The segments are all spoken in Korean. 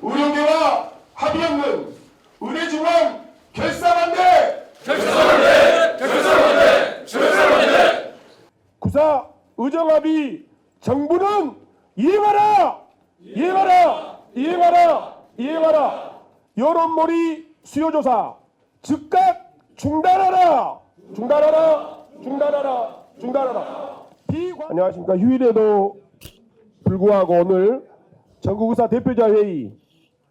의료계와 합의 없는 의대중원 결사반대! 구사 의정합의 정부는 이행하라! 이행하라! 여론몰이 수요조사 즉각 중단하라! 안녕하십니까. 휴일에도 불구하고 오늘 전국의사 대표자 회의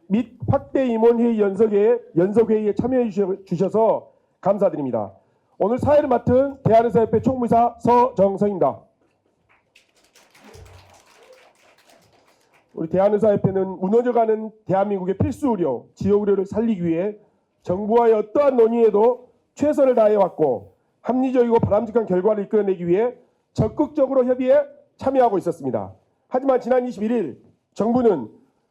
및 확대 임원회의 연석회의에 참여해 주셔서 감사드립니다. 오늘 사회를 맡은 대한의사협회 총무이사 서정성입니다. 우리 대한의사협회는 무너져가는 대한민국의 필수 의료, 지역 의료를 살리기 위해 정부와의 어떠한 논의에도 최선을 다해왔고 합리적이고 바람직한 결과를 이끌어내기 위해 적극적으로 협의에 참여하고 있었습니다. 하지만 지난 21일 정부는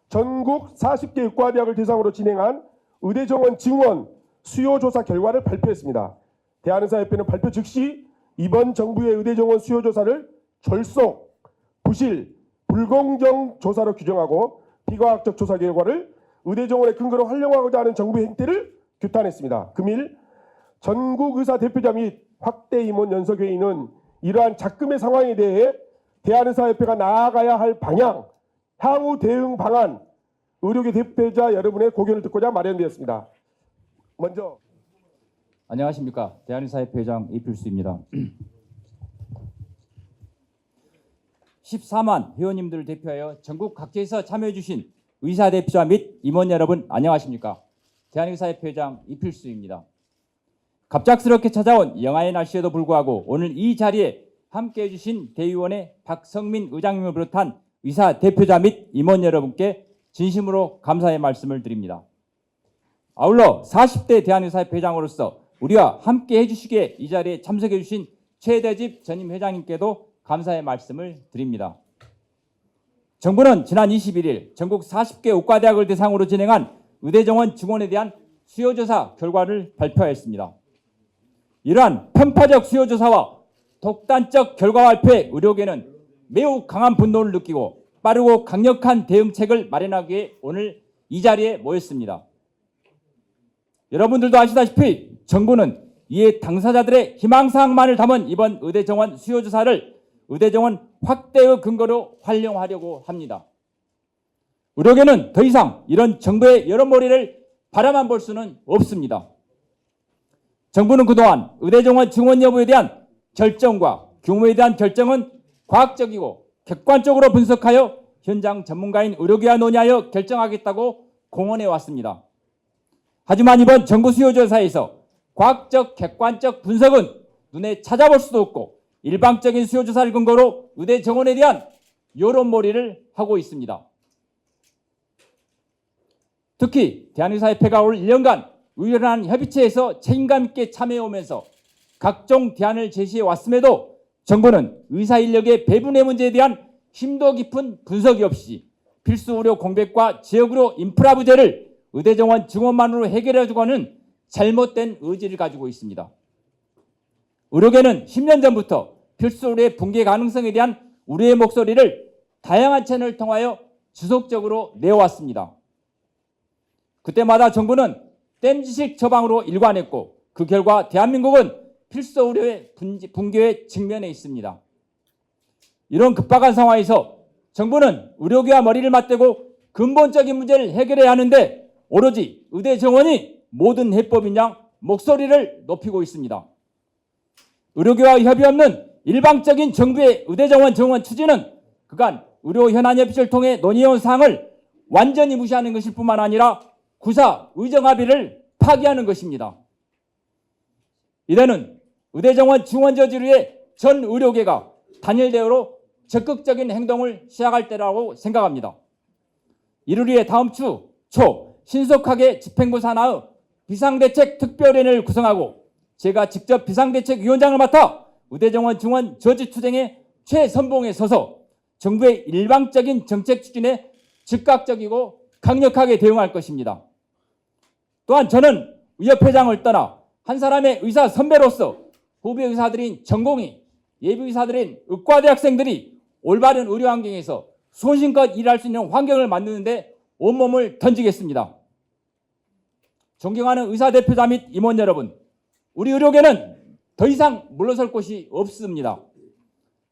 전국 40개 의과대학을 대상으로 진행한 의대정원 증원 수요조사 결과를 발표했습니다. 대한의사협회는 발표 즉시 이번 정부의 의대정원 수요조사를 졸속, 부실, 불공정 조사로 규정하고 비과학적 조사 결과를 의대정원의 근거로 활용하고자 하는 정부의 행태를 규탄했습니다. 금일 전국의사 대표자 및 확대 임원 연석회의는 이러한 작금의 상황에 대해 대한의사협회가 나아가야 할 방향, 향후 대응 방안, 의료계 대표자 여러분의 고견을 듣고자 마련되었습니다. 먼저 안녕하십니까. 대한의사협회 회장 이필수입니다. 14만 회원님들을 대표하여 전국 각지에서 참여해 주신 의사 대표자 및 임원 여러분 안녕하십니까. 대한의사협회 회장 이필수입니다. 갑작스럽게 찾아온 영하의 날씨에도 불구하고 오늘 이 자리에 함께해 주신 대의원의 박성민 의장님을 비롯한 의사 대표자 및 임원 여러분께 진심으로 감사의 말씀을 드립니다. 아울러 40대 대한의사협회 회장으로서 우리와 함께 해주시기에 이 자리에 참석해 주신 최대집 전임 회장님께도 감사의 말씀을 드립니다. 정부는 지난 21일 전국 40개 의과대학을 대상으로 진행한 의대정원 증원에 대한 수요조사 결과를 발표하였습니다. 이러한 편파적 수요조사와 독단적 결과 발표에 의료계는 매우 강한 분노를 느끼고 빠르고 강력한 대응책을 마련하기 위해 오늘 이 자리에 모였습니다. 여러분들도 아시다시피 정부는 이에 당사자들의 희망사항만을 담은 이번 의대정원 수요조사를 의대정원 확대의 근거로 활용하려고 합니다. 의료계는 더 이상 이런 정부의 여론몰이를 바라만 볼 수는 없습니다. 정부는 그동안 의대정원 증원 여부에 대한 결정과 규모에 대한 결정은 과학적이고 객관적으로 분석하여 현장 전문가인 의료계와 논의하여 결정하겠다고 공언해 왔습니다. 하지만 이번 정부 수요조사에서 과학적 객관적 분석은 눈에 찾아볼 수도 없고 일방적인 수요조사를 근거로 의대 정원에 대한 여론몰이를 하고 있습니다. 특히 대한의사협회가 올 1년간 의료란 협의체에서 책임감 있게 참여해오면서 각종 대안을 제시해 왔음에도 정부는 의사 인력의 배분의 문제에 대한 심도 깊은 분석이 없이 필수 의료 공백과 지역 의료 인프라 부재를 의대정원 증원만으로 해결해주고 하는 잘못된 의지를 가지고 있습니다. 의료계는 10년 전부터 필수 의료의 붕괴 가능성에 대한 우리의 목소리를 다양한 채널을 통하여 지속적으로 내왔습니다. 그때마다 정부는 땜지식 처방으로 일관했고 그 결과 대한민국은 필수 의료의 붕괴에 직면해 있습니다. 이런 급박한 상황에서 정부는 의료계와 머리를 맞대고 근본적인 문제를 해결해야 하는데 오로지 의대 정원이 모든 해법인 양 목소리를 높이고 있습니다. 의료계와 협의 없는 일방적인 정부의 의대 정원 증원 추진은 그간 의료 현안 협의체를 통해 논의해온 사항을 완전히 무시하는 것일 뿐만 아니라 구사 의정합의를 파기하는 것입니다. 이래는 의대 정원 증원 저지를 위해 전 의료계가 단일 대우로 적극적인 행동을 시작할 때라고 생각합니다. 이를 위해 다음 주 초 신속하게 집행부 산하의 비상대책 특별위원회를 구성하고 제가 직접 비상대책위원장을 맡아 의대정원 증원 저지 투쟁의 최선봉에 서서 정부의 일방적인 정책 추진에 즉각적이고 강력하게 대응할 것입니다. 또한 저는 의협회장을 떠나 한 사람의 의사 선배로서 후배 의사들인 전공의, 예비 의사들인 의과대학생들이 올바른 의료 환경에서 소신껏 일할 수 있는 환경을 만드는데 온몸을 던지겠습니다. 존경하는 의사 대표자 및 임원 여러분, 우리 의료계는 더 이상 물러설 곳이 없습니다.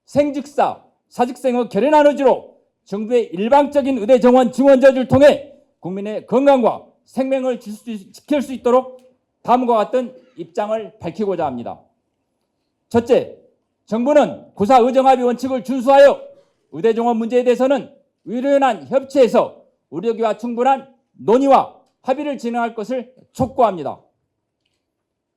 생즉사, 사즉생의 결연한 의지로 정부의 일방적인 의대 정원 증원 저지를 통해 국민의 건강과 생명을 지킬 수 있도록 다음과 같은 입장을 밝히고자 합니다. 첫째, 정부는 구사 의정합의 원칙을 준수하여 의대 정원 문제에 대해서는 의료연한 협치에서 의료계와 충분한 논의와 합의를 진행할 것을 촉구합니다.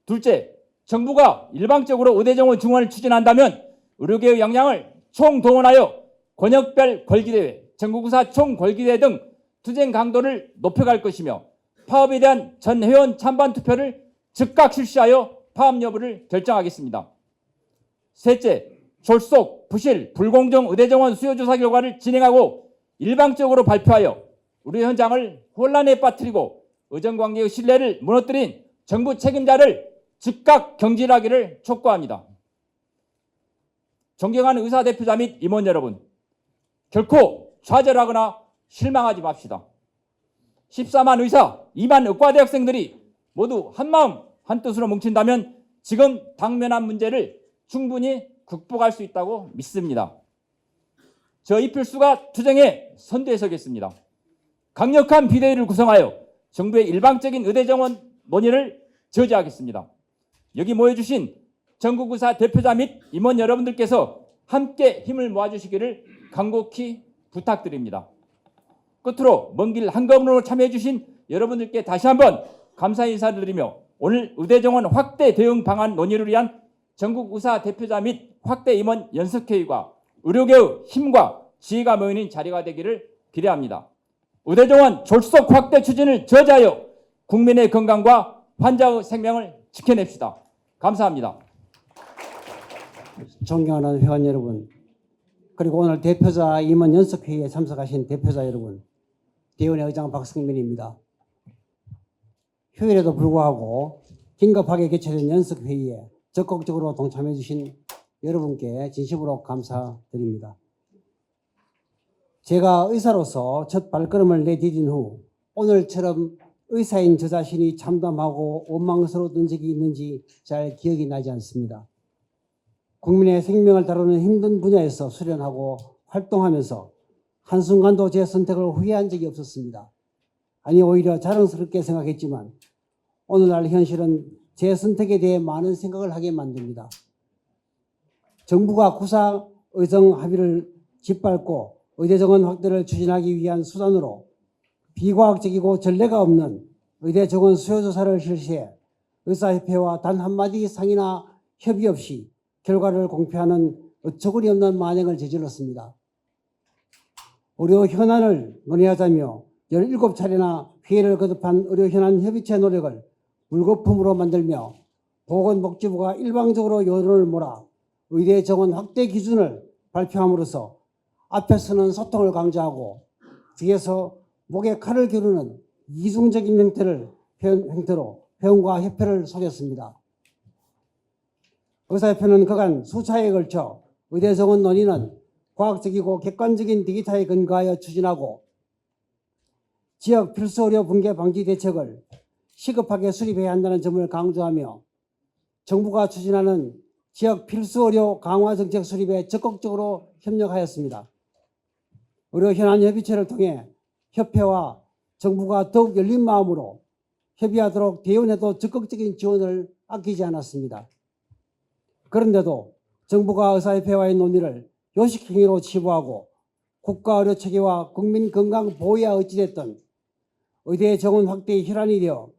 둘째, 정부가 일방적으로 의대 정원 증원을 추진한다면 의료계의 역량을 총동원하여 권역별 걸기대회, 전국의사 총걸기대회 등 투쟁 강도를 높여갈 것이며 파업에 대한 전 회원 찬반 투표를 즉각 실시하여 파업 여부를 결정하겠습니다. 셋째, 졸속, 부실, 불공정 의대 정원 수요 조사 결과를 진행하고 일방적으로 발표하여 의료 현장을 혼란에 빠뜨리고 의정관계의 신뢰를 무너뜨린 정부 책임자를 즉각 경질하기를 촉구합니다. 존경하는 의사 대표자 및 임원 여러분, 결코 좌절하거나 실망하지 맙시다. 14만 의사, 2만 의과대학생들이 모두 한마음 한뜻으로 뭉친다면 지금 당면한 문제를 충분히 극복할 수 있다고 믿습니다. 저 이필수가 투쟁에 선두에 서겠습니다. 강력한 비대위를 구성하여 정부의 일방적인 의대 정원 논의를 저지하겠습니다. 여기 모여주신 전국의사 대표자 및 임원 여러분들께서 함께 힘을 모아주시기를 간곡히 부탁드립니다. 끝으로 먼 길 한걸음으로 참여해 주신 여러분들께 다시 한번 감사 인사를 드리며 오늘 의대 정원 확대 대응 방안 논의를 위한 전국의사 대표자 및 확대 임원 연석회의가 의료계의 힘과 지혜가 모이는 자리가 되기를 기대합니다. 의대 정원 졸속 확대 추진을 저지하여 국민의 건강과 환자의 생명을 지켜냅시다. 감사합니다. 존경하는 회원 여러분, 그리고 오늘 대표자 임원 연석회의에 참석하신 대표자 여러분, 대의원의 의장 박승민입니다. 휴일에도 불구하고 긴급하게 개최된 연석회의에 적극적으로 동참해 주신 여러분께 진심으로 감사드립니다. 제가 의사로서 첫 발걸음을 내디딘 후 오늘처럼 의사인 저 자신이 참담하고 원망스러웠던 적이 있는지 잘 기억이 나지 않습니다. 국민의 생명을 다루는 힘든 분야에서 수련하고 활동하면서 한순간도 제 선택을 후회한 적이 없었습니다. 아니, 오히려 자랑스럽게 생각했지만 오늘날 현실은 제 선택에 대해 많은 생각을 하게 만듭니다. 정부가 구사 의정 합의를 짓밟고 의대 정원 확대를 추진하기 위한 수단으로 비과학적이고 전례가 없는 의대 정원 수요 조사를 실시해 의사협회와 단 한마디 상의나 협의 없이 결과를 공표하는 어처구니 없는 만행을 저질렀습니다. 의료 현안을 논의하자며 17차례나 회의를 거듭한 의료 현안 협의체 노력을 물거품으로 만들며 보건복지부가 일방적으로 여론을 몰아 의대 정원 확대 기준을 발표함으로써 앞에서는 소통을 강조하고 뒤에서 목에 칼을 겨누는 이중적인 형태로 회원과 협회를 속였습니다. 의사협회는 그간 수차에 걸쳐 의대 정원 논의는 과학적이고 객관적인 데이터에 근거하여 추진하고 지역 필수 의료 붕괴 방지 대책을 시급하게 수립해야 한다는 점을 강조하며 정부가 추진하는 지역 필수 의료 강화 정책 수립에 적극적으로 협력하였습니다. 의료 현안 협의체를 통해 협회와 정부가 더욱 열린 마음으로 협의하도록 대의원에도 적극적인 지원을 아끼지 않았습니다. 그런데도 정부가 의사협회와의 논의를 요식행위로 치부하고 국가의료체계와 국민건강 보호야 어찌됐든 의대 정원 확대의 혈안이 되어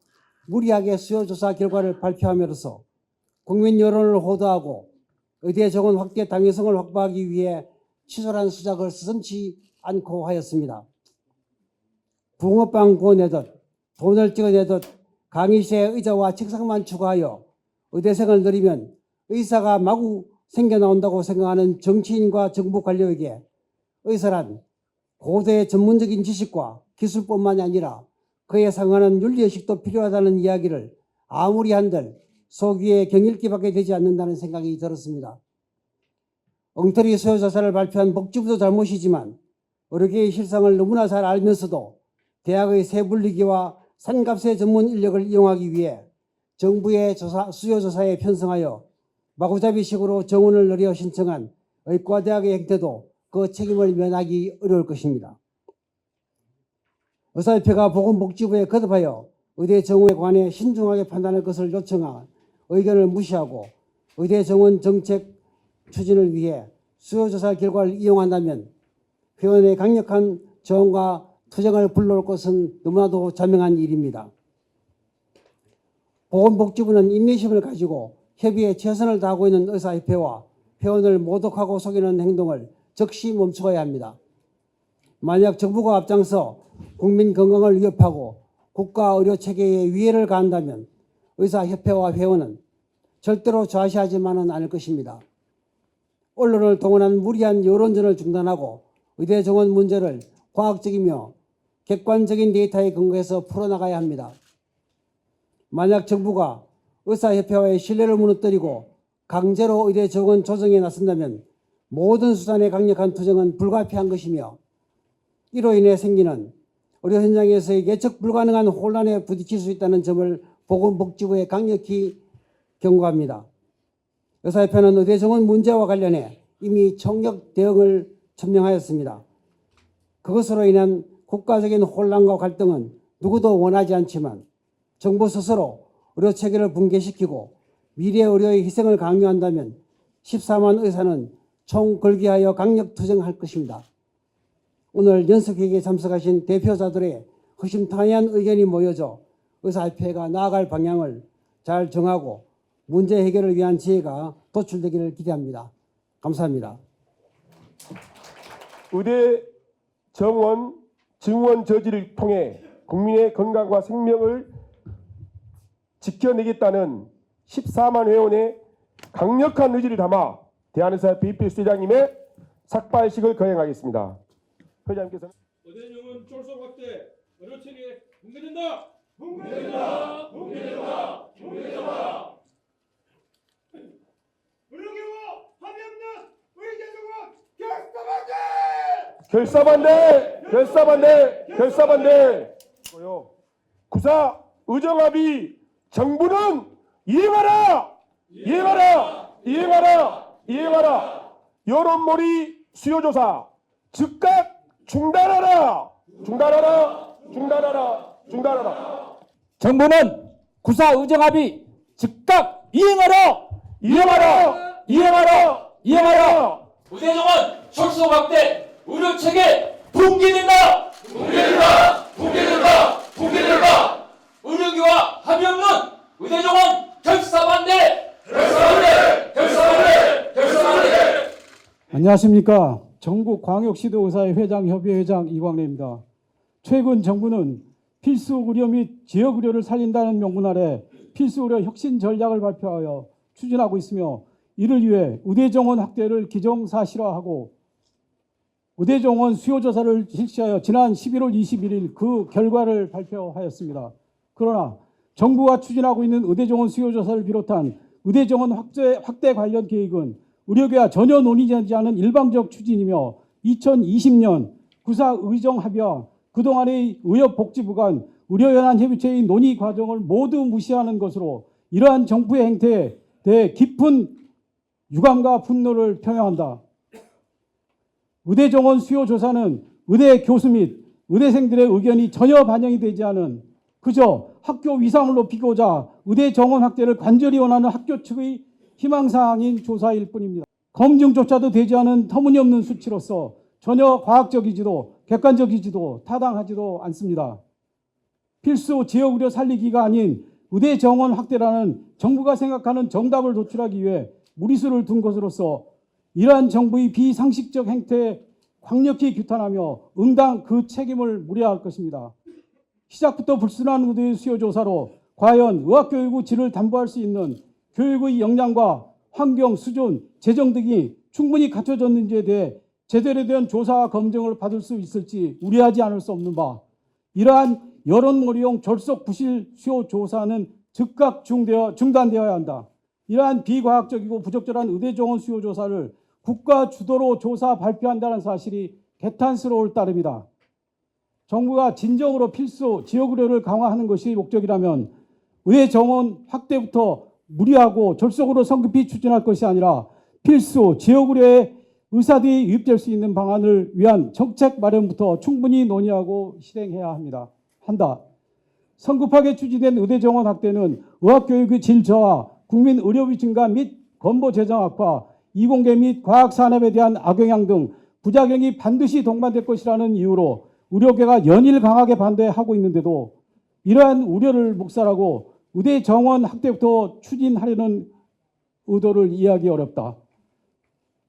무리하게 수요조사 결과를 발표함으로써 국민 여론을 호도하고 의대 정원 확대 당위성을 확보하기 위해 치졸한 수작을 서슴지 않고 하였습니다. 붕어빵 구워내듯 돈을 찍어내듯 강의실에 의자와 책상만 추가하여 의대생을 늘리면 의사가 마구 생겨나온다고 생각하는 정치인과 정부 관료에게 의사란 고도의 전문적인 지식과 기술뿐만이 아니라 그에 상응하는 윤리의식도 필요하다는 이야기를 아무리 한들 속 위에 경읽기밖에 되지 않는다는 생각이 들었습니다. 엉터리 수요조사를 발표한 복지부도 잘못이지만 의료계의 실상을 너무나 잘 알면서도 대학의 세분리기와 산갑세 전문 인력을 이용하기 위해 정부의 수요조사에 편성하여 마구잡이식으로 정원을 노려 신청한 의과대학의 행태도 그 책임을 면하기 어려울 것입니다. 의사협회가 보건복지부에 거듭하여 의대 정원에 관해 신중하게 판단할 것을 요청한 의견을 무시하고 의대 정원 정책 추진을 위해 수요조사 결과를 이용한다면 회원의 강력한 저항과 투쟁을 불러올 것은 너무나도 자명한 일입니다. 보건복지부는 인내심을 가지고 협의에 최선을 다하고 있는 의사협회와 회원을 모독하고 속이는 행동을 즉시 멈추어야 합니다. 만약 정부가 앞장서 국민 건강을 위협하고 국가 의료 체계에 위해를 가한다면 의사협회와 회원은 절대로 좌시하지만은 않을 것입니다. 언론을 동원한 무리한 여론전을 중단하고 의대 정원 문제를 과학적이며 객관적인 데이터에 근거해서 풀어나가야 합니다. 만약 정부가 의사협회와의 신뢰를 무너뜨리고 강제로 의대 정원 조정에 나선다면 모든 수단의 강력한 투쟁은 불가피한 것이며 이로 인해 생기는 의료 현장에서의 예측 불가능한 혼란에 부딪힐 수 있다는 점을 보건복지부에 강력히 경고합니다. 의사협회는 의대 정원 문제와 관련해 이미 총력 대응을 천명하였습니다. 그것으로 인한 국가적인 혼란과 갈등은 누구도 원하지 않지만 정부 스스로 의료 체계를 붕괴시키고 미래 의료의 희생을 강요한다면 14만 의사는 총걸기하여 강력 투쟁할 것입니다. 오늘 연석회의에 참석하신 대표자들의 허심탄회한 의견이 모여져 의사협회가 나아갈 방향을 잘 정하고 문제 해결을 위한 지혜가 도출되기를 기대합니다. 감사합니다. 의대 정원 증원 저지를 통해 국민의 건강과 생명을 지켜내겠다는 14만 회원의 강력한 의지를 담아 대한의사협회 이필수회장님의 삭발식을 거행하겠습니다. 회장님께서는 의대 정원 졸속 확대 의료체계 붕괴된다. 붕괴된다. 붕괴된다. 붕괴된다. 의료계와 합의 없는 의대 정원 결사반대. 결사반대. 구사 의정합의 정부는 이행하라. 여론몰이 수요조사 즉각 중단하라. 정부는 구사 의정합의 즉각 이행하라. 의대 정원 졸속 확대 의료 체계 붕괴된다. 의료계와 합의 없는 의대 정원 결사반대. 안녕하십니까. 전국광역시도의사회 회장협의회 회장 이광래입니다. 최근 정부는 필수 의료 및 지역 의료를 살린다는 명분 아래 필수 의료 혁신 전략을 발표하여 추진하고 있으며 이를 위해 의대 정원 확대를 기정사실화하고 의대 정원 수요 조사를 실시하여 지난 11월 21일 그 결과를 발표하였습니다. 그러나 정부가 추진하고 있는 의대 정원 수요 조사를 비롯한 의대 정원 확대 관련 계획은 의료계와 전혀 논의되지 않은 일방적 추진이며 2020년 구사 의정합의와 그동안의 의협복지부 간 의료연합협의체의 논의 과정을 모두 무시하는 것으로 이러한 정부의 행태에 대해 깊은 유감과 분노를 표명한다. 의대 정원 수요 조사는 의대 교수 및 의대생들의 의견이 전혀 반영이 되지 않은 그저 학교 위상을 높이고자 의대 정원 확대를 간절히 원하는 학교 측의 희망사항인 조사일 뿐입니다. 검증조차도 되지 않은 터무니없는 수치로서 전혀 과학적이지도 객관적이지도 타당하지도 않습니다. 필수 지역의료 살리기가 아닌 의대 정원 확대라는 정부가 생각하는 정답을 도출하기 위해 무리수를 둔 것으로서 이러한 정부의 비상식적 행태에 강력히 규탄하며 응당 그 책임을 물어야 할 것입니다. 시작부터 불순한 의대 수요 조사로 과연 의학교육의 질을 담보할 수 있는 교육의 역량과 환경, 수준, 재정 등이 충분히 갖춰졌는지에 대해 제대로 된 조사와 검증을 받을 수 있을지 우려하지 않을 수 없는 바, 이러한 여론몰이용 졸속 부실 수요 조사는 즉각 중단되어야 한다. 이러한 비과학적이고 부적절한 의대 정원 수요 조사를 국가 주도로 조사 발표한다는 사실이 개탄스러울 따름이다. 정부가 진정으로 필수 지역 의료를 강화하는 것이 목적이라면 의대 정원 확대부터 무리하고 졸속으로 성급히 추진할 것이 아니라 필수 지역 의료에 의사들이 유입될 수 있는 방안을 위한 정책 마련부터 충분히 논의하고 실행해야 한다. 성급하게 추진된 의대 정원 확대는 의학교육의 질 저하, 국민 의료비 증가 및 건보 재정 악화, 이공계 및 과학산업에 대한 악영향 등 부작용이 반드시 동반될 것이라는 이유로 의료계가 연일 강하게 반대하고 있는데도 이러한 우려를 묵살하고 의대 정원 확대부터 추진하려는 의도를 이해하기 어렵다.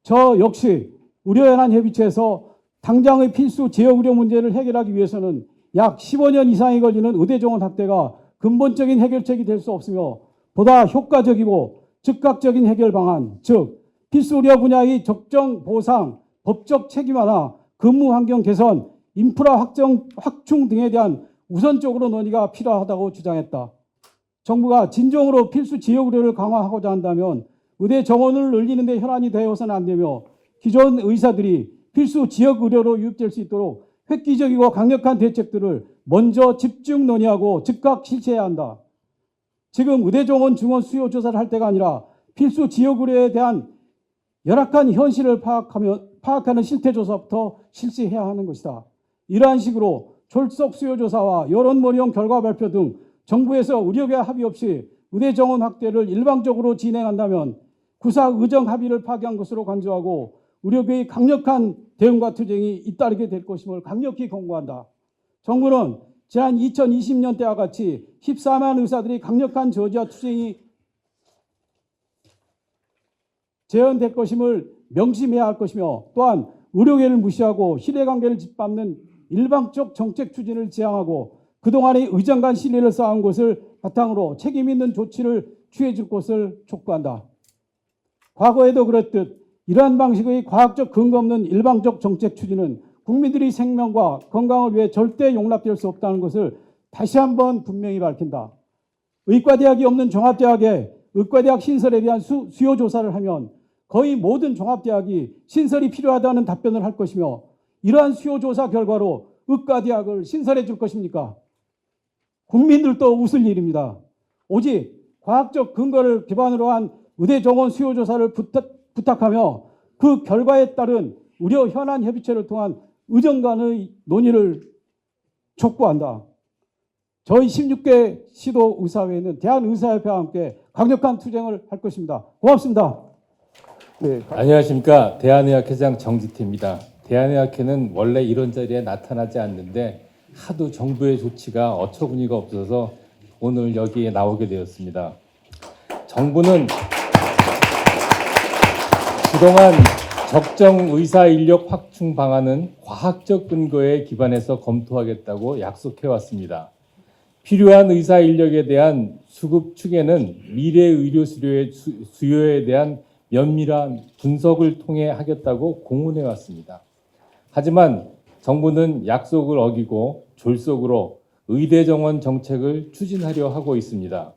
저 역시 의료연합협의체에서 당장의 필수 지역의료 문제를 해결하기 위해서는 약 15년 이상이 걸리는 의대 정원 확대가 근본적인 해결책이 될 수 없으며 보다 효과적이고 즉각적인 해결 방안, 즉 필수 의료 분야의 적정 보상, 법적 책임 완화, 근무 환경 개선, 인프라 확충 등에 대한 우선적으로 논의가 필요하다고 주장했다. 정부가 진정으로 필수 지역 의료를 강화하고자 한다면 의대 정원을 늘리는 데 혈안이 되어서는 안 되며 기존 의사들이 필수 지역 의료로 유입될 수 있도록 획기적이고 강력한 대책들을 먼저 집중 논의하고 즉각 실시해야 한다. 지금 의대 정원 증원 수요 조사를 할 때가 아니라 필수 지역 의료에 대한 열악한 현실을 파악하는 실태 조사부터 실시해야 하는 것이다. 이러한 식으로 졸속 수요 조사와 여론몰이형 결과 발표 등 정부에서 의료계 합의 없이 의대 정원 확대를 일방적으로 진행한다면 구사 의정 합의를 파기한 것으로 간주하고 의료계의 강력한 대응과 투쟁이 잇따르게 될 것임을 강력히 경고한다. 정부는 지난 2020년 때와 같이 14만 의사들이 강력한 저지와 투쟁이 재현될 것임을 명심해야 할 것이며 또한 의료계를 무시하고 신뢰관계를 짓밟는 일방적 정책 추진을 지향하고 그동안의 의정 간 신뢰를 쌓은 것을 바탕으로 책임 있는 조치를 취해 줄 것을 촉구한다. 과거에도 그랬듯 이러한 방식의 과학적 근거 없는 일방적 정책 추진은 국민들의 생명과 건강을 위해 절대 용납될 수 없다는 것을 다시 한번 분명히 밝힌다. 의과대학이 없는 종합대학에 의과대학 신설에 대한 수요 조사를 하면 거의 모든 종합대학이 신설이 필요하다는 답변을 할 것이며 이러한 수요 조사 결과로 의과대학을 신설해 줄 것입니까? 국민들도 웃을 일입니다. 오직 과학적 근거를 기반으로 한 의대 정원 수요 조사를 부탁하며 그 결과에 따른 의료 현안 협의체를 통한 의정 간의 논의를 촉구한다. 저희 16개 시도 의사회는 대한의사협회와 함께 강력한 투쟁을 할 것입니다. 고맙습니다. 네, 안녕하십니까. 대한의학회장 정지태입니다. 대한의학회는 원래 이런 자리에 나타나지 않는데 하도 정부의 조치가 어처구니가 없어서 오늘 여기에 나오게 되었습니다. 정부는 그동안 적정 의사 인력 확충 방안은 과학적 근거에 기반해서 검토하겠다고 약속해 왔습니다. 필요한 의사 인력에 대한 수급 추계는 미래 의료 수요에 대한 면밀한 분석을 통해 하겠다고 공언해 왔습니다. 하지만 정부는 약속을 어기고 졸속으로 의대 정원 정책을 추진하려 하고 있습니다.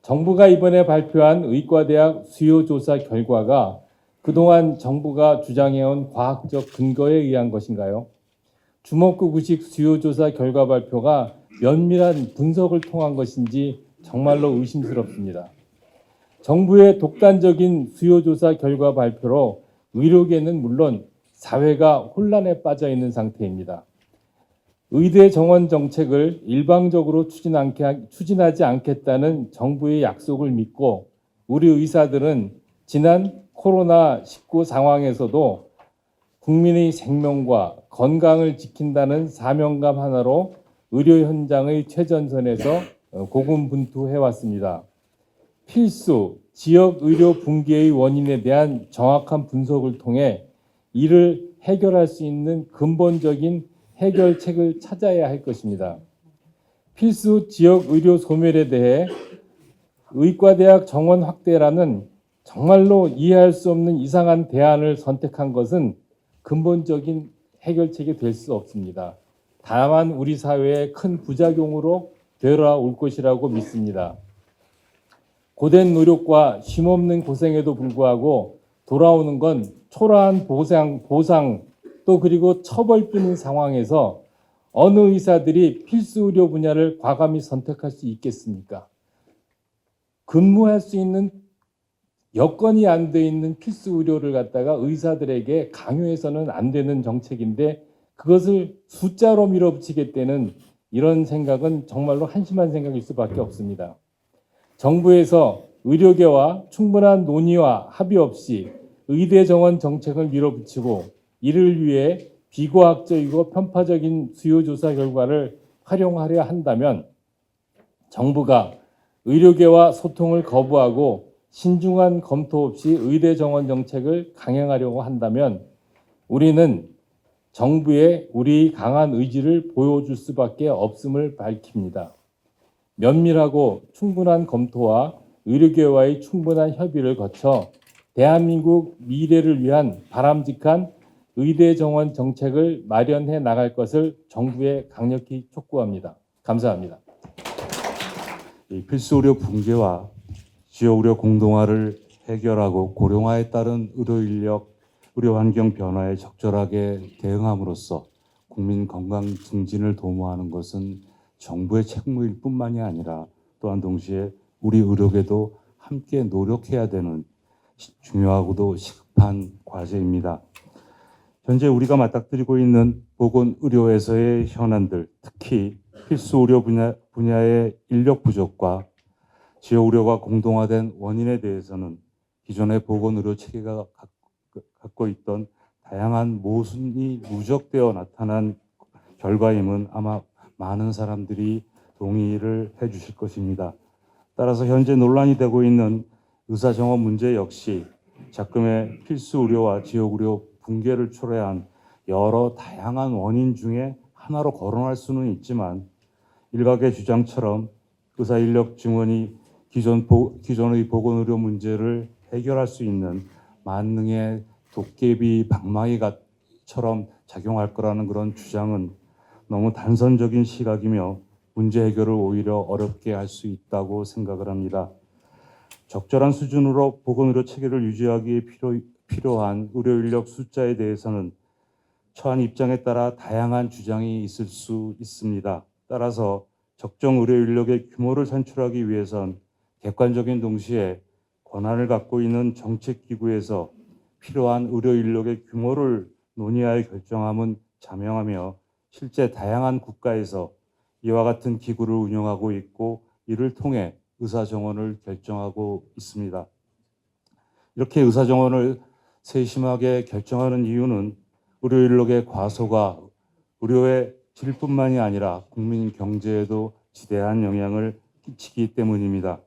정부가 이번에 발표한 의과대학 수요조사 결과가 그동안 정부가 주장해온 과학적 근거에 의한 것인가요? 주먹구구식 수요조사 결과 발표가 면밀한 분석을 통한 것인지 정말로 의심스럽습니다. 정부의 독단적인 수요조사 결과 발표로 의료계는 물론 사회가 혼란에 빠져 있는 상태입니다. 의대 정원 정책을 일방적으로 추진하지 않겠다는 정부의 약속을 믿고 우리 의사들은 지난 코로나19 상황에서도 국민의 생명과 건강을 지킨다는 사명감 하나로 의료 현장의 최전선에서 고군분투해왔습니다. 필수 지역 의료 붕괴의 원인에 대한 정확한 분석을 통해 이를 해결할 수 있는 근본적인 해결책을 찾아야 할 것입니다. 필수 지역 의료 소멸에 대해 의과대학 정원 확대라는 정말로 이해할 수 없는 이상한 대안을 선택한 것은 근본적인 해결책이 될 수 없습니다. 다만 우리 사회의 큰 부작용으로 되돌아올 것이라고 믿습니다. 고된 노력과 쉼없는 고생에도 불구하고 돌아오는 건 초라한 보상 또 그리고 처벌뿐인 상황에서 어느 의사들이 필수 의료 분야를 과감히 선택할 수 있겠습니까? 근무할 수 있는 여건이 안 돼 있는 필수 의료를 갖다가 의사들에게 강요해서는 안 되는 정책인데 그것을 숫자로 밀어붙이겠다는 이런 생각은 정말로 한심한 생각일 수밖에 없습니다. 정부에서 의료계와 충분한 논의와 합의 없이 의대 정원 정책을 밀어붙이고 이를 위해 비과학적이고 편파적인 수요조사 결과를 활용하려 한다면 정부가 의료계와 소통을 거부하고 신중한 검토 없이 의대 정원 정책을 강행하려고 한다면 우리는 정부의 우리 강한 의지를 보여줄 수밖에 없음을 밝힙니다. 면밀하고 충분한 검토와 의료계와의 충분한 협의를 거쳐 대한민국 미래를 위한 바람직한 의대 정원 정책을 마련해 나갈 것을 정부에 강력히 촉구합니다. 감사합니다. 이 필수 의료 붕괴와 지역 의료 공동화를 해결하고 고령화에 따른 의료 인력, 의료 환경 변화에 적절하게 대응함으로써 국민 건강 증진을 도모하는 것은 정부의 책무일 뿐만이 아니라 또한 동시에 우리 의료계도 함께 노력해야 되는 중요하고도 시급한 과제입니다. 현재 우리가 맞닥뜨리고 있는 보건의료에서의 현안들, 특히 필수 의료 분야의 인력 부족과 지역 의료가 공동화된 원인에 대해서는 기존의 보건의료 체계가 갖고 있던 다양한 모순이 누적되어 나타난 결과임은 아마 많은 사람들이 동의를 해주실 것입니다. 따라서 현재 논란이 되고 있는 의사정원 문제 역시 작금의 필수 의료와 지역 의료 붕괴를 초래한 여러 다양한 원인 중에 하나로 거론할 수는 있지만 일각의 주장처럼 의사 인력 증원이 기존의 보건의료 문제를 해결할 수 있는 만능의 도깨비 방망이처럼 작용할 거라는 그런 주장은 너무 단선적인 시각이며 문제 해결을 오히려 어렵게 할 수 있다고 생각을 합니다. 적절한 수준으로 보건의료 체계를 유지하기에 필요한 의료 인력 숫자에 대해서는 처한 입장에 따라 다양한 주장이 있을 수 있습니다. 따라서 적정 의료 인력의 규모를 산출하기 위해선 객관적인 동시에 권한을 갖고 있는 정책기구에서 필요한 의료 인력의 규모를 논의하여 결정함은 자명하며 실제 다양한 국가에서 이와 같은 기구를 운영하고 있고 이를 통해 의사정원을 결정하고 있습니다. 이렇게 의사정원을 세심하게 결정하는 이유는 의료 인력의 과소가 의료의 질뿐만이 아니라 국민 경제에도 지대한 영향을 끼치기 때문입니다.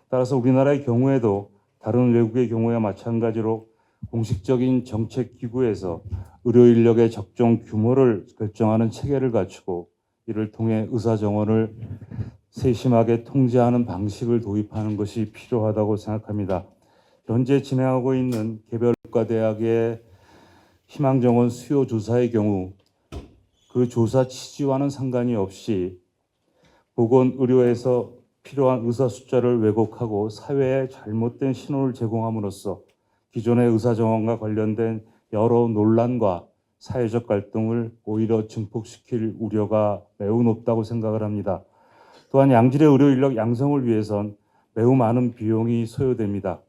따라서 우리나라의 경우에도 다른 외국의 경우와 마찬가지로 공식적인 정책기구에서 의료 인력의 적정 규모를 결정하는 체계를 갖추고 이를 통해 의사정원을 세심하게 통제하는 방식을 도입하는 것이 필요하다고 생각합니다. 현재 진행하고 있는 개별 의과대학의 희망정원 수요 조사의 경우 그 조사 취지와는 상관이 없이 보건의료에서 필요한 의사 숫자를 왜곡하고 사회에 잘못된 신호를 제공함으로써 기존의 의사정원과 관련된 여러 논란과 사회적 갈등을 오히려 증폭시킬 우려가 매우 높다고 생각을 합니다. 또한 양질의 의료 인력 양성을 위해선 매우 많은 비용이 소요됩니다.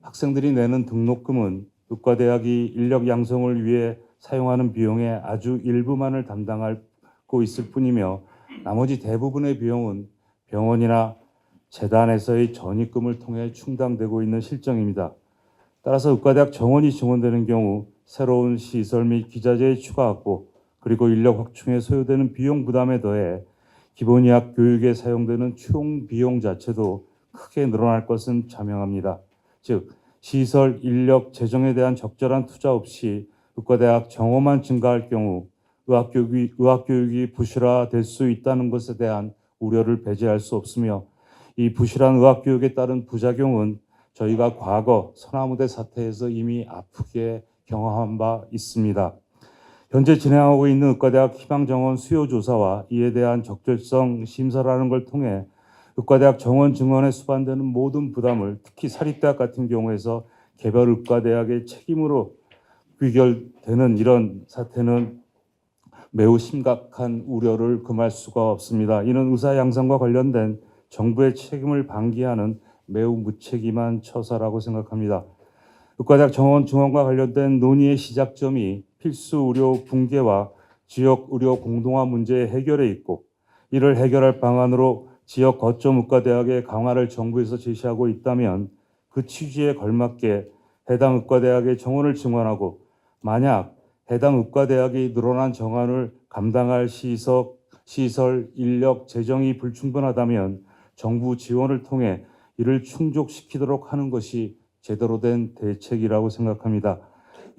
학생들이 내는 등록금은 의과대학이 인력 양성을 위해 사용하는 비용의 아주 일부만을 담당하고 있을 뿐이며 나머지 대부분의 비용은 병원이나 재단에서의 전입금을 통해 충당되고 있는 실정입니다. 따라서 의과대학 정원이 증원되는 경우 새로운 시설 및 기자재의 추가 확보 그리고 인력 확충에 소요되는 비용 부담에 더해 기본의학 교육에 사용되는 총 비용 자체도 크게 늘어날 것은 자명합니다. 즉 시설, 인력, 재정에 대한 적절한 투자 없이 의과대학 정원만 증가할 경우 의학교육이 부실화될 수 있다는 것에 대한 우려를 배제할 수 없으며 이 부실한 의학교육에 따른 부작용은 저희가 과거 서나무대 사태에서 이미 아프게 경험한 바 있습니다. 현재 진행하고 있는 의과대학 희망정원 수요조사와 이에 대한 적절성 심사라는 걸 통해 의과대학 정원 증원에 수반되는 모든 부담을 특히 사립대학 같은 경우에서 개별 의과대학의 책임으로 귀결되는 이런 사태는 매우 심각한 우려를 금할 수가 없습니다. 이는 의사 양성과 관련된 정부의 책임을 방기하는 매우 무책임한 처사라고 생각합니다. 의과대학 정원 증원과 관련된 논의의 시작점이 필수 의료 붕괴와 지역 의료 공동화 문제의 해결에 있고, 이를 해결할 방안으로 지역 거점 의과대학의 강화를 정부에서 제시하고 있다면 그 취지에 걸맞게 해당 의과대학의 정원을 증원하고, 만약 해당 의과대학이 늘어난 정원을 감당할 시설, 인력, 재정이 불충분하다면 정부 지원을 통해 이를 충족시키도록 하는 것이 제대로 된 대책이라고 생각합니다.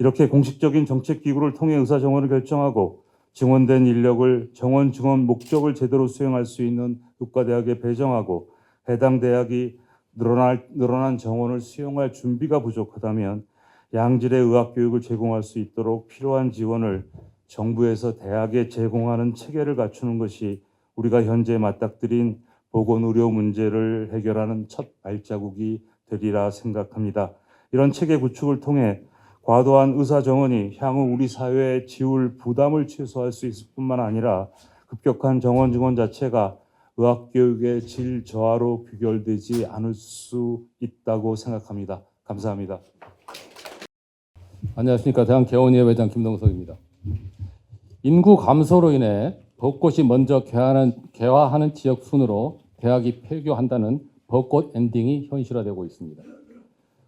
이렇게 공식적인 정책기구를 통해 의사정원을 결정하고 증원된 인력을 정원 증원 목적을 제대로 수행할 수 있는 의과대학에 배정하고, 해당 대학이 늘어난 정원을 수용할 준비가 부족하다면 양질의 의학교육을 제공할 수 있도록 필요한 지원을 정부에서 대학에 제공하는 체계를 갖추는 것이 우리가 현재 맞닥뜨린 보건의료 문제를 해결하는 첫 발자국이 되리라 생각합니다. 이런 체계 구축을 통해 과도한 의사 정원이 향후 우리 사회에 지울 부담을 최소화할 수 있을 뿐만 아니라 급격한 정원 증원 자체가 의학교육의 질 저하로 귀결되지 않을 수 있다고 생각합니다. 감사합니다. 안녕하십니까. 대한개원의회 회장 김동석입니다. 인구 감소로 인해 벚꽃이 먼저 개화하는 지역 순으로 대학이 폐교한다는 벚꽃 엔딩이 현실화되고 있습니다.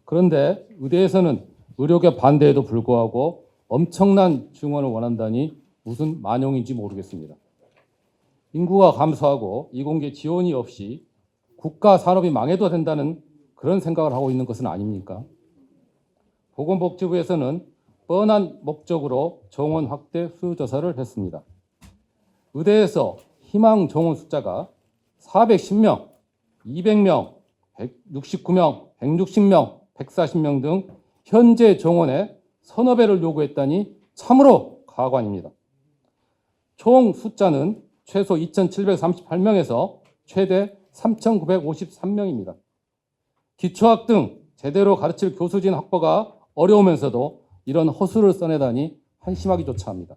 그런데 의대에서는 의료계 반대에도 불구하고 엄청난 증원을 원한다니 무슨 만용인지 모르겠습니다. 인구가 감소하고 이공계 지원이 없이 국가 산업이 망해도 된다는 그런 생각을 하고 있는 것은 아닙니까? 보건복지부에서는 뻔한 목적으로 정원 확대 수요조사를 했습니다. 의대에서 희망 정원 숫자가 410명, 200명, 169명, 160명, 140명 등 현재 정원의 서너 배를 요구했다니 참으로 가관입니다. 총 숫자는 최소 2,738명에서 최대 3,953명입니다. 기초학 등 제대로 가르칠 교수진 확보가 어려우면서도 이런 허수를 써내다니 한심하기조차 합니다.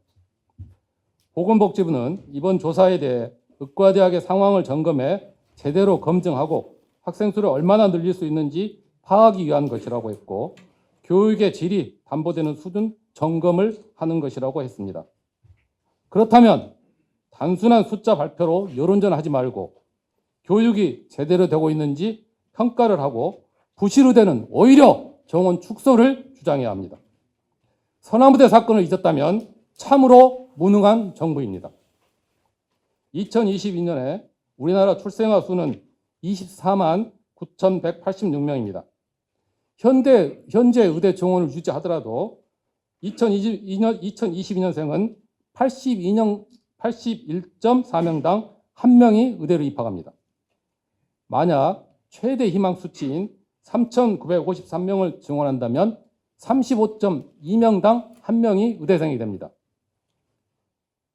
보건복지부는 이번 조사에 대해 의과대학의 상황을 점검해 제대로 검증하고 학생 수를 얼마나 늘릴 수 있는지 파악하기 위한 것이라고 했고, 교육의 질이 담보되는 수준 점검을 하는 것이라고 했습니다. 그렇다면 단순한 숫자 발표로 여론전하지 말고 교육이 제대로 되고 있는지 평가를 하고, 부실의대는 오히려 정원 축소를 주장해야 합니다. 서남부대 사건을 잊었다면 참으로 무능한 정부입니다. 2022년에 우리나라 출생아 수는 24만 9,186명입니다. 현재 의대 정원을 유지하더라도 2022년생은 81.4명당 1명이 의대를 입학합니다. 만약 최대 희망 수치인 3,953명을 증원한다면 35.2명당 1명이 의대생이 됩니다.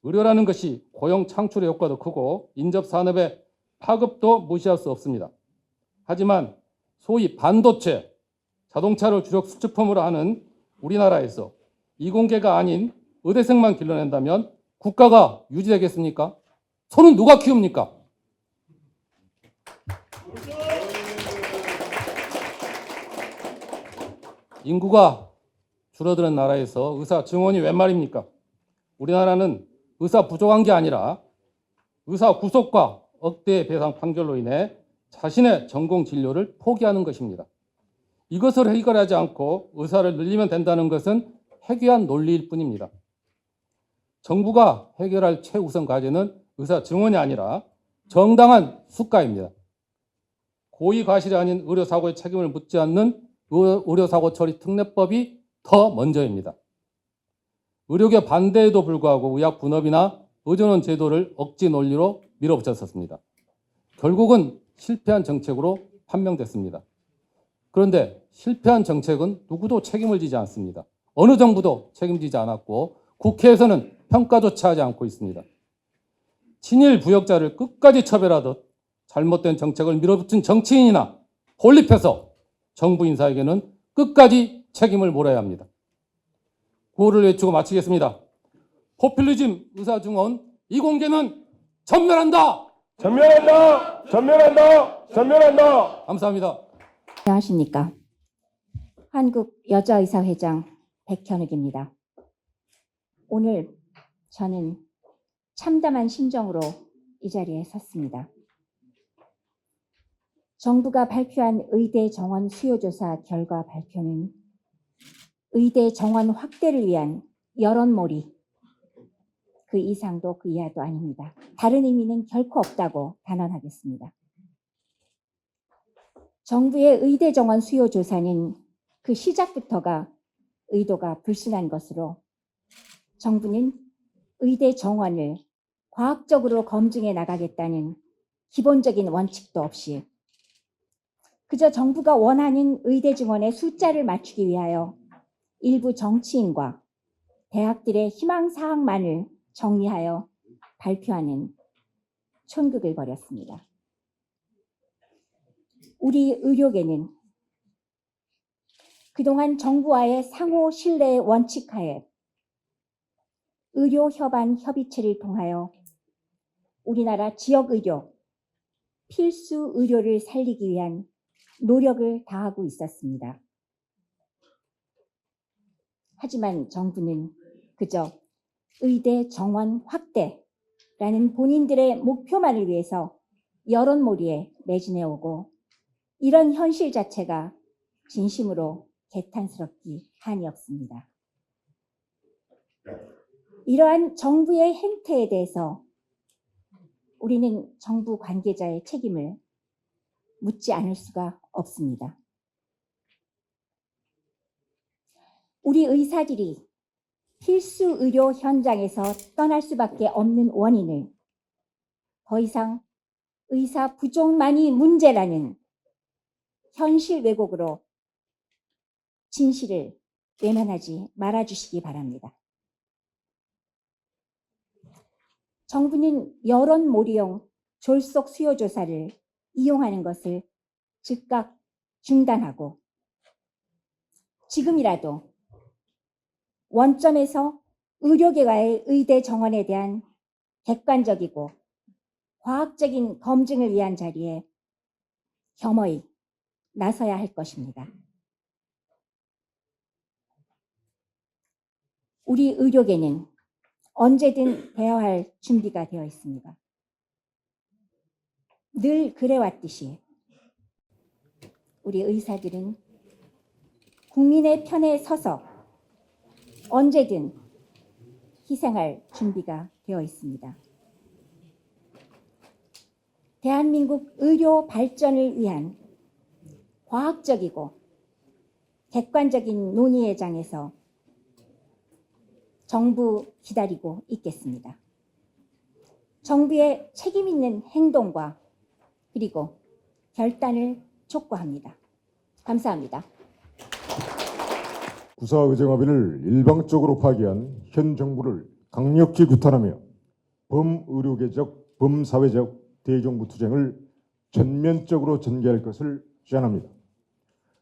의료라는 것이 고용 창출의 효과도 크고 인접 산업의 파급도 무시할 수 없습니다. 하지만 소위 반도체, 자동차를 주력 수출품으로 하는 우리나라에서 이공계가 아닌 의대생만 길러낸다면 국가가 유지되겠습니까? 소는 누가 키웁니까? 인구가 줄어드는 나라에서 의사 증원이 웬 말입니까? 우리나라는 의사 부족한 게 아니라 의사 구속과 억대 배상 판결로 인해 자신의 전공 진료를 포기하는 것입니다. 이것을 해결하지 않고 의사를 늘리면 된다는 것은 해괴한 논리일 뿐입니다. 정부가 해결할 최우선 과제는 의사 증원이 아니라 정당한 수가입니다. 고의 과실이 아닌 의료사고의 책임을 묻지 않는 의료사고 처리 특례법이 더 먼저입니다. 의료계 반대에도 불구하고 의학 분업이나 의전원 제도를 억지 논리로 밀어붙였었습니다. 결국은 실패한 정책으로 판명됐습니다. 그런데 실패한 정책은 누구도 책임을 지지 않습니다. 어느 정부도 책임지지 않았고 국회에서는 평가조차 하지 않고 있습니다. 친일 부역자를 끝까지 처벌하듯 잘못된 정책을 밀어붙인 정치인이나 홀립해서 정부 인사에게는 끝까지 책임을 물어야 합니다. 구호를 외치고 마치겠습니다. 포퓰리즘 의사증원 이 공개는 전멸한다. 전멸한다! 전멸한다! 전멸한다! 감사합니다. 안녕하십니까. 한국여자의사회장 백현욱입니다. 오늘 저는 참담한 심정으로 이 자리에 섰습니다. 정부가 발표한 의대 정원 수요조사 결과 발표는 의대 정원 확대를 위한 여론몰이, 그 이상도 그 이하도 아닙니다. 다른 의미는 결코 없다고 단언하겠습니다. 정부의 의대 정원 수요 조사는 그 시작부터가 의도가 불순한 것으로 정부는 의대 정원을 과학적으로 검증해 나가겠다는 기본적인 원칙도 없이 그저 정부가 원하는 의대 증원의 숫자를 맞추기 위하여 일부 정치인과 대학들의 희망사항만을 정리하여 발표하는 촌극을 벌였습니다. 우리 의료계는 그동안 정부와의 상호 신뢰의 원칙하에 의료 협안 협의체를 통하여 우리나라 지역의료, 필수 의료를 살리기 위한 노력을 다하고 있었습니다. 하지만 정부는 그저 의대 정원 확대라는 본인들의 목표만을 위해서 여론몰이에 매진해오고 이런 현실 자체가 진심으로 개탄스럽기 한이 없습니다. 이러한 정부의 행태에 대해서 우리는 정부 관계자의 책임을 묻지 않을 수가 없습니다. 우리 의사들이 필수 의료 현장에서 떠날 수밖에 없는 원인을 더 이상 의사 부족만이 문제라는 현실 왜곡으로 진실을 외면하지 말아주시기 바랍니다. 정부는 여론몰이용 졸속 수요조사를 이용하는 것을 즉각 중단하고 지금이라도 원점에서 의료계와의 의대 정원에 대한 객관적이고 과학적인 검증을 위한 자리에 겸허히 나서야 할 것입니다. 우리 의료계는 언제든 대화할 준비가 되어 있습니다. 늘 그래왔듯이 우리 의사들은 국민의 편에 서서 언제든 희생할 준비가 되어 있습니다. 대한민국 의료 발전을 위한 과학적이고 객관적인 논의의 장에서 정부 기다리고 있겠습니다. 정부의 책임 있는 행동과 그리고 결단을 촉구합니다. 감사합니다. 구사의정합의를 일방적으로 파기한 현 정부를 강력히 규탄하며 범의료계적, 범사회적 대정부 투쟁을 전면적으로 전개할 것을 제안합니다.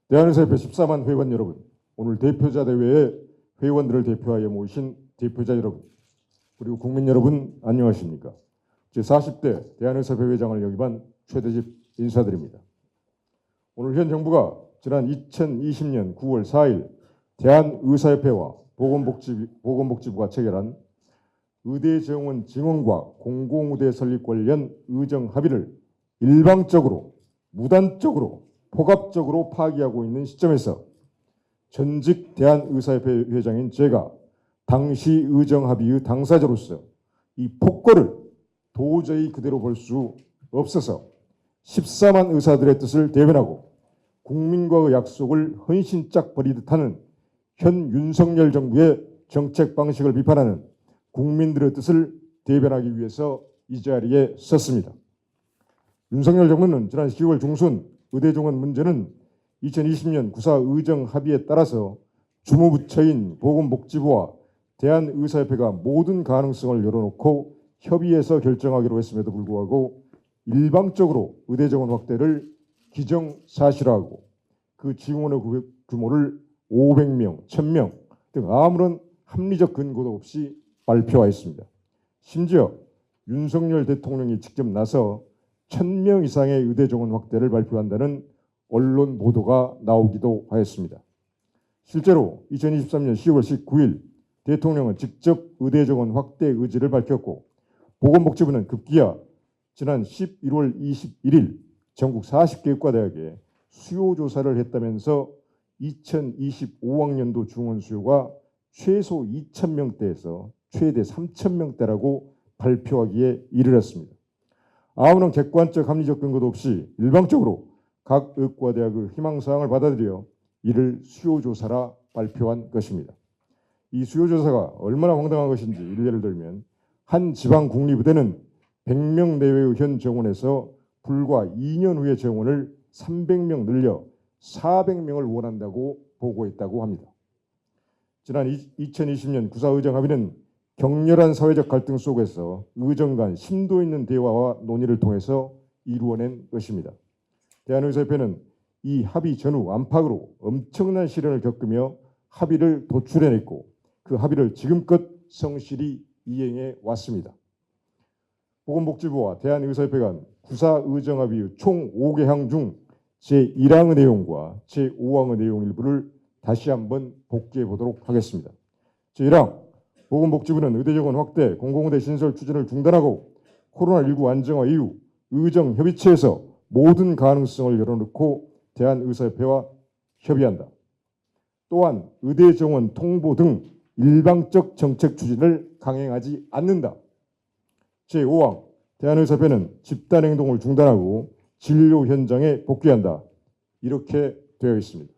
대한의사협회 14만 회원 여러분, 오늘 대표자 대회에 회원들을 대표하여 모이신 대표자 여러분, 그리고 국민 여러분 안녕하십니까? 제40대 대한의사협회 회장을 역임한 최대집 인사드립니다. 오늘 현 정부가 지난 2020년 9월 4일 대한의사협회와 보건복지부가 체결한 의대 정원 증원과 공공의대 설립 관련 의정 합의를 일방적으로, 무단적으로, 폭압적으로 파기하고 있는 시점에서 전직 대한의사협회 회장인 제가 당시 의정 합의의 당사자로서 이 폭거를 도저히 그대로 볼 수 없어서 14만 의사들의 뜻을 대변하고 국민과의 약속을 헌신짝 버리듯 하는 현 윤석열 정부의 정책 방식을 비판하는 국민들의 뜻을 대변하기 위해서 이 자리에 섰습니다. 윤석열 정부는 지난 10월 중순 의대 정원 문제는 2020년 구사 의정 합의에 따라서 주무부처인 보건복지부와 대한의사협회가 모든 가능성을 열어놓고 협의해서 결정하기로 했음에도 불구하고 일방적으로 의대 정원 확대를 기정사실화하고 그 증원의 규모를 500명, 1000명 등 아무런 합리적 근거도 없이 발표하였습니다. 심지어 윤석열 대통령이 직접 나서 1,000명 이상의 의대 정원 확대를 발표한다는 언론 보도가 나오기도 하였습니다. 실제로 2023년 10월 19일 대통령은 직접 의대 정원 확대 의지를 밝혔고 보건복지부는 급기야 지난 11월 21일 전국 40개 의과대학에 수요 조사를 했다면서 2025학년도 중원 수요가 최소 2,000명대에서 최대 3,000명대라고 발표하기에 이르렀습니다. 아무런 객관적 합리적 근거도 없이 일방적으로 각 의과대학의 희망사항을 받아들여 이를 수요조사라 발표한 것입니다. 이 수요조사가 얼마나 황당한 것인지 일례를 들면 한 지방 국립의대는 100명 내외의 현 정원에서 불과 2년 후의 정원을 300명 늘려 400명을 원한다고 보고했다고 합니다. 지난 2020년 구사의정합의는 격렬한 사회적 갈등 속에서 의정 간 심도 있는 대화와 논의를 통해서 이루어낸 것입니다. 대한의사협회는 이 합의 전후 안팎으로 엄청난 시련을 겪으며 합의를 도출해냈고 그 합의를 지금껏 성실히 이행해 왔습니다. 보건복지부와 대한의사협회 간 구사의정합의 총 5개항 중 제1항의 내용과 제5항의 내용 일부를 다시 한번 복기해 보도록 하겠습니다. 제1항 보건복지부는 의대정원 확대, 공공의대 신설 추진을 중단하고 코로나19 안정화 이후 의정협의체에서 모든 가능성을 열어놓고 대한의사협회와 협의한다. 또한 의대정원 통보 등 일방적 정책 추진을 강행하지 않는다. 제5항 대한의사협회는 집단행동을 중단하고 진료 현장에 복귀한다. 이렇게 되어 있습니다.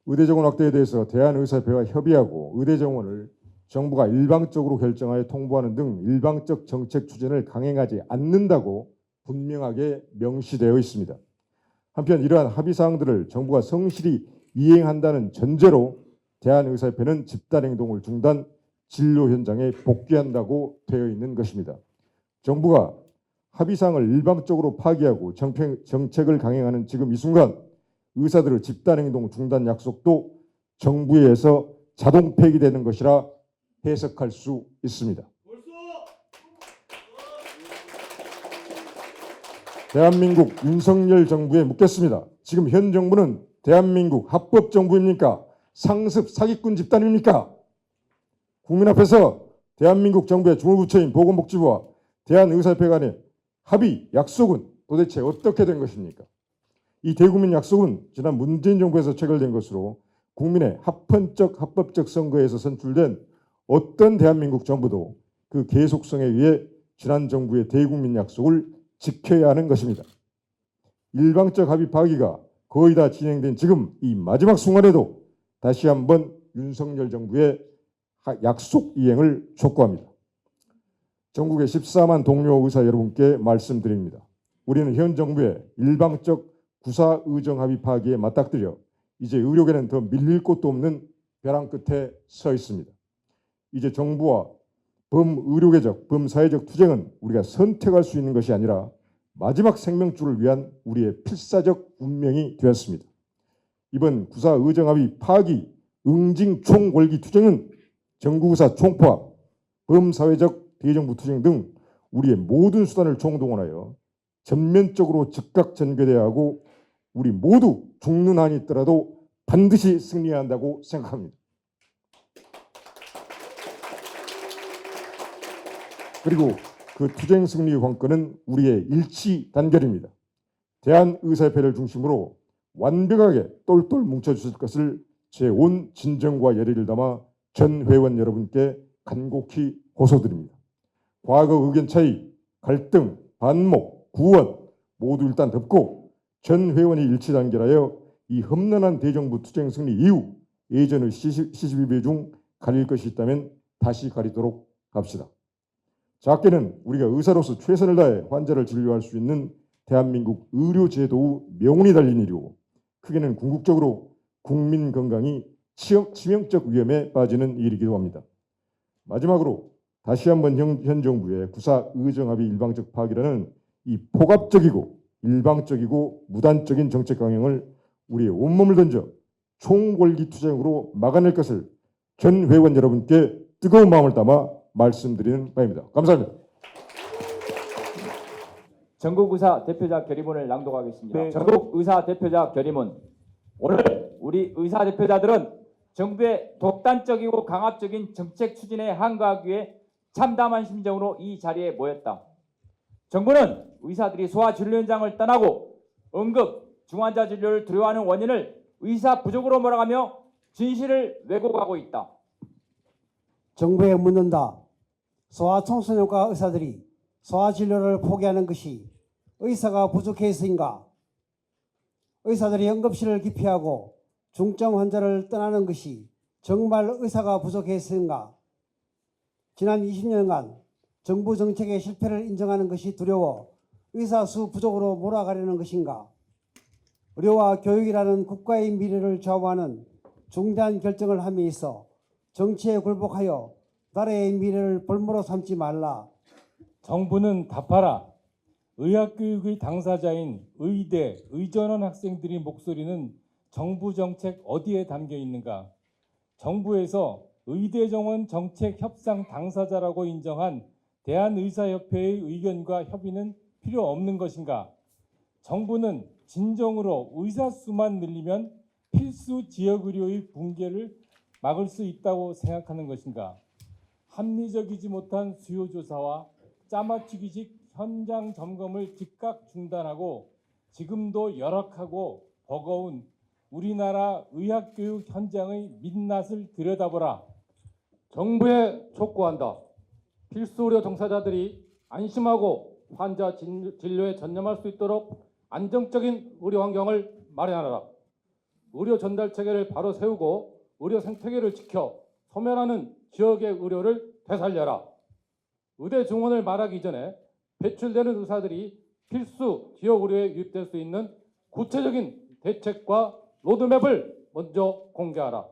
의대정원 확대에 대해서 대한의사협회와 협의하고 의대정원을 정부가 일방적으로 결정하여 통보하는 등 일방적 정책 추진을 강행하지 않는다고 분명하게 명시되어 있습니다. 한편 이러한 합의사항들을 정부가 성실히 이행한다는 전제로 대한의사협회는 집단행동을 중단, 진료 현장에 복귀한다고 되어 있는 것입니다. 정부가 합의사항을 일방적으로 파기하고 정책을 강행하는 지금 이 순간 의사들의 집단행동 중단 약속도 정부에 의해서 자동 폐기되는 것이라 해석할 수 있습니다. 대한민국 윤석열 정부에 묻겠습니다. 지금 현 정부는 대한민국 합법 정부입니까? 상습 사기꾼 집단입니까? 국민 앞에서 대한민국 정부의 주무부처인 보건복지부와 대한의사협회 간의 합의, 약속은 도대체 어떻게 된 것입니까? 이 대국민 약속은 지난 문재인 정부에서 체결된 것으로 국민의 합법적 선거에서 선출된 어떤 대한민국 정부도 그 계속성에 의해 지난 정부의 대국민 약속을 지켜야 하는 것입니다. 일방적 합의 파기가 거의 다 진행된 지금 이 마지막 순간에도 다시 한번 윤석열 정부의 약속 이행을 촉구합니다. 전국의 14만 동료 의사 여러분께 말씀드립니다. 우리는 현 정부의 일방적 구사의정합의 파기에 맞닥뜨려 이제 의료계는 더 밀릴 곳도 없는 벼랑 끝에 서 있습니다. 이제 정부와 범의료계적, 범사회적 투쟁은 우리가 선택할 수 있는 것이 아니라 마지막 생명줄을 위한 우리의 필사적 운명이 되었습니다. 이번 구사의정합의 파기, 응징 총궐기 투쟁은 전국의사 총포합, 범사회적 대정부 투쟁 등 우리의 모든 수단을 총동원하여 전면적으로 즉각 전개돼야 하고 우리 모두 죽는 한이 있더라도 반드시 승리해야 한다고 생각합니다. 그리고 그 투쟁 승리의 관건은 우리의 일치 단결입니다. 대한의사협회를 중심으로 완벽하게 똘똘 뭉쳐주실 것을 제 온 진정과 열의를 담아 전 회원 여러분께 간곡히 호소드립니다. 과거 의견 차이, 갈등, 반목, 구원 모두 일단 덮고 전 회원이 일치 단결하여 이 험난한 대정부 투쟁 승리 이후 예전의 시시비비 중 가릴 것이 있다면 다시 가리도록 합시다. 작게는 우리가 의사로서 최선을 다해 환자를 진료할 수 있는 대한민국 의료제도의 명운이 달린 일이고 크게는 궁극적으로 국민 건강이 치명적 위험에 빠지는 일이기도 합니다. 마지막으로 다시 한번 현 정부의 구사의정합의 일방적 파기라는 이 폭압적이고 일방적이고 무단적인 정책 강행을 우리의 온몸을 던져 총궐기 투쟁으로 막아낼 것을 전 회원 여러분께 뜨거운 마음을 담아 말씀드리는 바입니다. 감사합니다. 전국의사 대표자 결의문을 낭독하겠습니다. 네. 전국의사 대표자 결의문. 오늘 우리 의사 대표자들은 정부의 독단적이고 강압적인 정책 추진에 항거하기 위해 참담한 심정으로 이 자리에 모였다. 정부는 의사들이 소아 진료 현장을 떠나고 응급, 중환자 진료를 두려워하는 원인을 의사 부족으로 몰아가며 진실을 왜곡하고 있다. 정부에 묻는다. 소아청소년과 의사들이 소아진료를 포기하는 것이 의사가 부족해서인가? 의사들이 응급실을 기피하고 중증 환자를 떠나는 것이 정말 의사가 부족해서인가? 지난 20년간 정부 정책의 실패를 인정하는 것이 두려워 의사 수 부족으로 몰아가려는 것인가? 의료와 교육이라는 국가의 미래를 좌우하는 중대한 결정을 함에 있어 정치에 굴복하여 나라의 미래를 볼모로 삼지 말라. 정부는 답하라. 의학교육의 당사자인 의대, 의전원 학생들의 목소리는 정부 정책 어디에 담겨 있는가? 정부에서 의대 정원 정책 협상 당사자라고 인정한 대한의사협회의 의견과 협의는 필요 없는 것인가? 정부는 진정으로 의사 수만 늘리면 필수 지역 의료의 붕괴를 막을 수 있다고 생각하는 것인가? 합리적이지 못한 수요 조사와 짜맞추기식 현장 점검을 즉각 중단하고 지금도 열악하고 버거운 우리나라 의학교육 현장의 민낯을 들여다보라. 정부에 촉구한다. 필수 의료 종사자들이 안심하고 환자 진료에 전념할 수 있도록 안정적인 의료 환경을 마련하라. 의료 전달 체계를 바로 세우고 의료 생태계를 지켜 소멸하는 지역의 의료를 되살려라. 의대 증원을 말하기 전에 배출되는 의사들이 필수 지역 의료에 유입될 수 있는 구체적인 대책과 로드맵을 먼저 공개하라.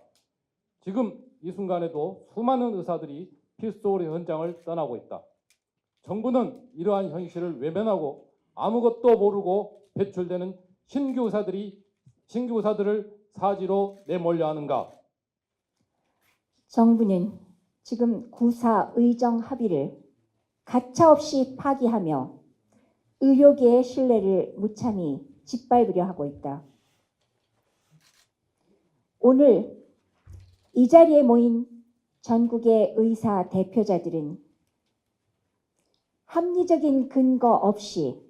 지금 이 순간에도 수많은 의사들이 필수 의료 현장을 떠나고 있다. 정부는 이러한 현실을 외면하고 아무것도 모르고 배출되는 신규 의사들을 사지로 내몰려 하는가? 정부는 지금 구사 의정 합의를 가차없이 파기하며 의료계의 신뢰를 무참히 짓밟으려 하고 있다. 오늘 이 자리에 모인 전국의 의사 대표자들은 합리적인 근거 없이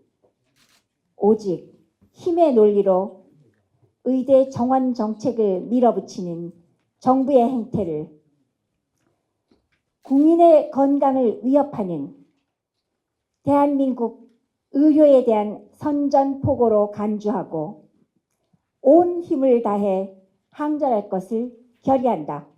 오직 힘의 논리로 의대 정원 정책을 밀어붙이는 정부의 행태를 국민의 건강을 위협하는 대한민국 의료에 대한 선전포고로 간주하고 온 힘을 다해 항전할 것을 결의한다.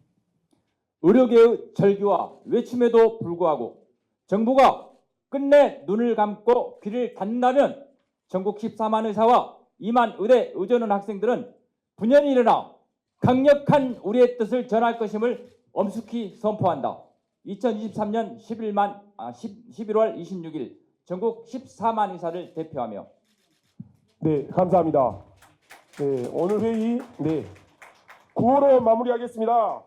의료계의 절규와 외침에도 불구하고 정부가 끝내 눈을 감고 귀를 닫는다면 전국 14만 의사와 2만 의대 의전원 학생들은 분연히 일어나 강력한 우리의 뜻을 전할 것임을 엄숙히 선포한다. 2023년 11월 26일 전국 14만 의사를 대표하며. 네, 감사합니다. 네, 오늘 회의 9호로 마무리하겠습니다.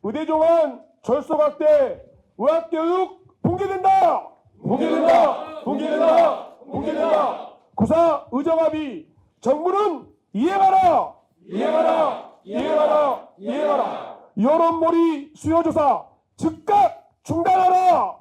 의대정원 졸속확대 의학교육 붕괴된다. 구사 의정합의 정부는 이행하라. 여론몰이 수요조사 즉각 중단하라.